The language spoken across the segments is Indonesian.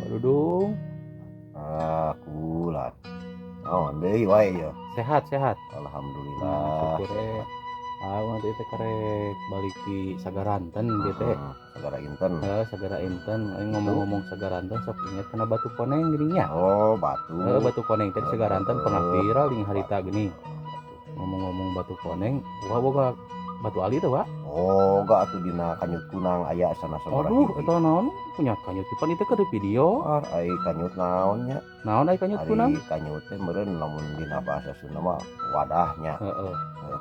Dudung, Kulan. Naon deui wae ya. sehat. Alhamdulillah. Syukur nanti teh karek balik di Sagaranten gitu teh. Sagara Inten. Sagara Inten. Ngomong-ngomong Sagaranten sok inget kena Batu Koneng gini nya. Oh, Batu. Batu Koneng teh di Sagaranten pernah viral di harita gini. Ngomong-ngomong Batu Koneng, wah boga Batu Ali tuh, Pak. Oh, gak atuh dina Kanyut Kunang aya sana sabaraha Aduh, hiji. eta naon punya kanyut pan itu ke di video. Ai kanyut naonnya? Naon aya kanyut kunang? Ari kanyut teh meureun lamun dina bahasa Sunda mah wadahnya. Heeh.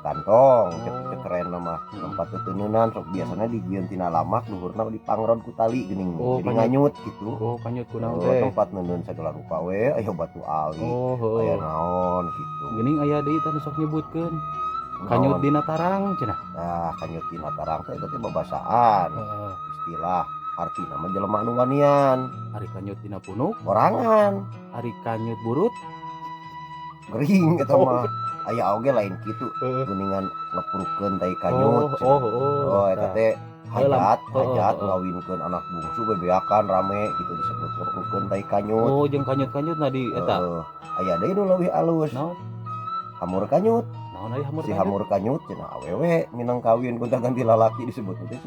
Kantong cek keren mah tempat teuneunan sok biasana digieun tina lamak luhurna dipangrod ku tali geuning Oh, jadi kanyut. nganyut gitu. Oh, kanyut kunang teh. Tempat neuneuun segala rupa we aya Batu Ali. Oh, Aya heuh. naon gitu. Geuning aya deui teh sok nyebutkeun. Kanyut dina tarang cenah. Nah, kanyut dina tarang teh eta teh babasaan. Heeh. Istilah artina mah jelema anu wanian. Ari kanyut dina punuk, Orangan. ari kanyut burut. Gering eta mah. Aya oge lain kitu. Heeh. Geuningan ngeprukeun tai kanyut. Oh, Eta teh hajat Heeh. ngawinkeun anak bungsu bebeakan rame gitu disebut ngeprukeun tai kanyut. Oh, jeung kanyut-kanyut na di eta. Aya deui nu leuwih alus. Naon? Hamur kanyut. Naon aya hamur Si kanyut? hamur kanyut cenah awewe minang kawin gonta-ganti lalaki disebut teh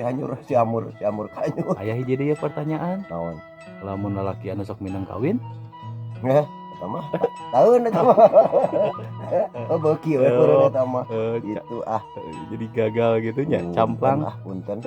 si hamur kanyut. Aya hiji deui pertanyaan. Naon? Lamun lalaki anu sok minang kawin, Heh, eta mah taeun eta mah. Oh beuki we meureun eta mah. Gitu jadi gagal gitu nya, camplang. Punten.